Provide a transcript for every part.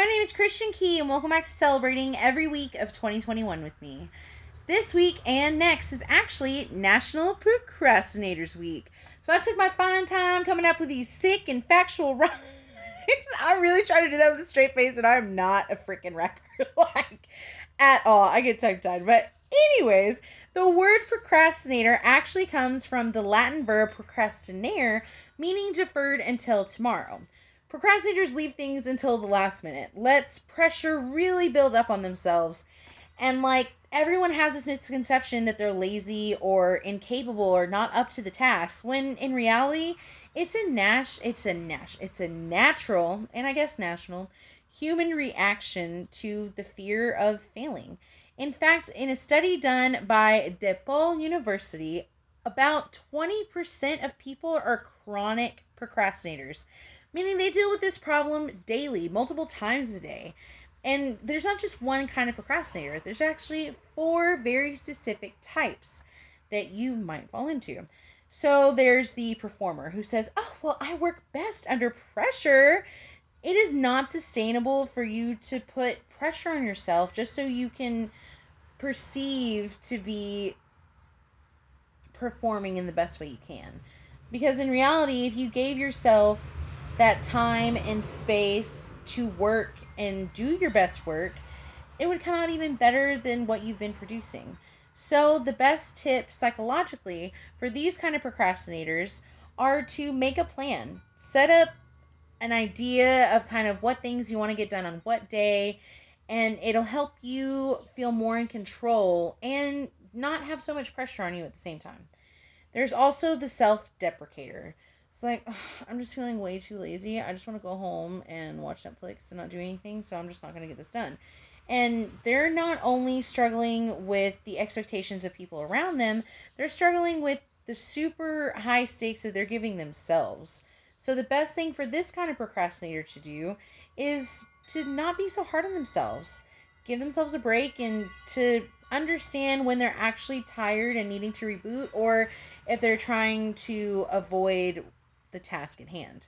my name is Christian Key, and welcome back to celebrating every week of 2021 with me. This week and next is actually National Procrastinators Week. So I took my fine time coming up with these sick and factual rhymes. I really try to do that with a straight face, and I'm not a freaking rapper, at all. I get tongue-tied. But anyways, the word procrastinator actually comes from the Latin verb procrastinare, meaning deferred until tomorrow. Procrastinators leave things until the last minute. Let's pressure really build up on themselves. And everyone has this misconception that they're lazy or incapable or not up to the task, when in reality, it's a natural, and I guess national, human reaction to the fear of failing. In fact, in a study done by DePaul University, about 20% of people are chronic procrastinators, meaning they deal with this problem daily, multiple times a day. And there's not just one kind of procrastinator. There's actually 4 very specific types that you might fall into. So there's the performer who says, "Oh, well, I work best under pressure." It is not sustainable for you to put pressure on yourself just so you can perceive to be performing in the best way you can. Because in reality, if you gave yourself that time and space to work and do your best work, it would come out even better than what you've been producing. So the best tip psychologically for these kind of procrastinators are to make a plan. Set up an idea of kind of what things you want to get done on what day, and it'll help you feel more in control and not have so much pressure on you at the same time. There's also the self-deprecator. It's like, "Ugh, I'm just feeling way too lazy. I just want to go home and watch Netflix and not do anything, so I'm just not going to get this done." And they're not only struggling with the expectations of people around them, they're struggling with the super high stakes that they're giving themselves. So the best thing for this kind of procrastinator to do is to not be so hard on themselves. Give themselves a break and to understand when they're actually tired and needing to reboot, or if they're trying to avoid the task at hand.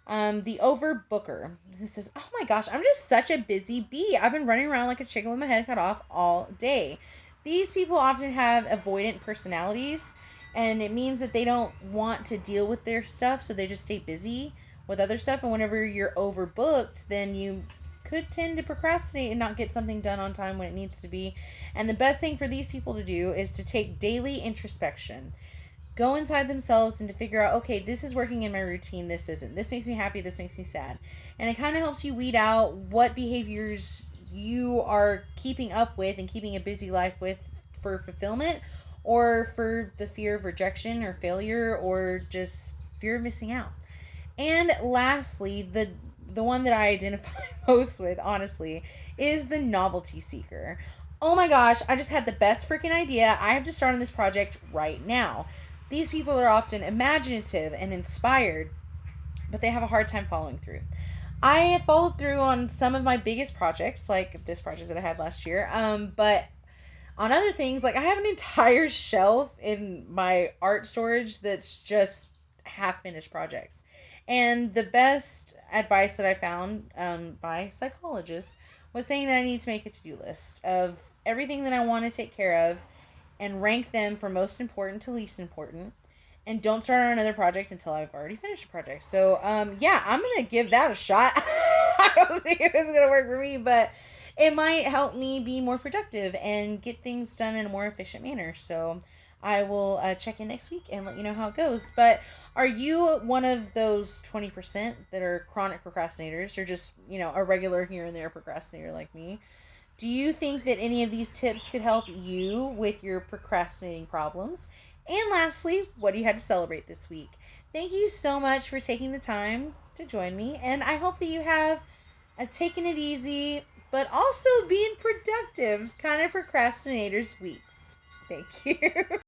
The overbooker who says, "Oh my gosh, I'm just such a busy bee. I've been running around like a chicken with my head cut off all day." These people often have avoidant personalities, and it means that they don't want to deal with their stuff, so they just stay busy with other stuff. And whenever you're overbooked, then you could tend to procrastinate and not get something done on time when it needs to be. And the best thing for these people to do is to take daily introspection. Go inside themselves and to figure out, okay, this is working in my routine, this isn't. This makes me happy, this makes me sad. And it kind of helps you weed out what behaviors you are keeping up with and keeping a busy life with for fulfillment, or for the fear of rejection or failure, or just fear of missing out. And lastly, the one that I identify most with, honestly, is the novelty seeker. Oh my gosh, I just had the best freaking idea. I have to start on this project right now. These people are often imaginative and inspired, but they have a hard time following through. I have followed through on some of my biggest projects, like this project that I had last year, but on other things, like I have an entire shelf in my art storage that's just half finished projects. And the best advice that I found by psychologists was saying that I need to make a to-do list of everything that I want to take care of and rank them from most important to least important. And don't start on another project until I've already finished a project. So, yeah, I'm going to give that a shot. I don't think it's going to work for me, but it might help me be more productive and get things done in a more efficient manner. So I will check in next week and let you know how it goes. But are you one of those 20% that are chronic procrastinators, or just, a regular here and there procrastinator like me? Do you think that any of these tips could help you with your procrastinating problems? And lastly, what do you have to celebrate this week? Thank you so much for taking the time to join me, and I hope that you have a taking it easy, but also being productive kind of procrastinators weeks. Thank you.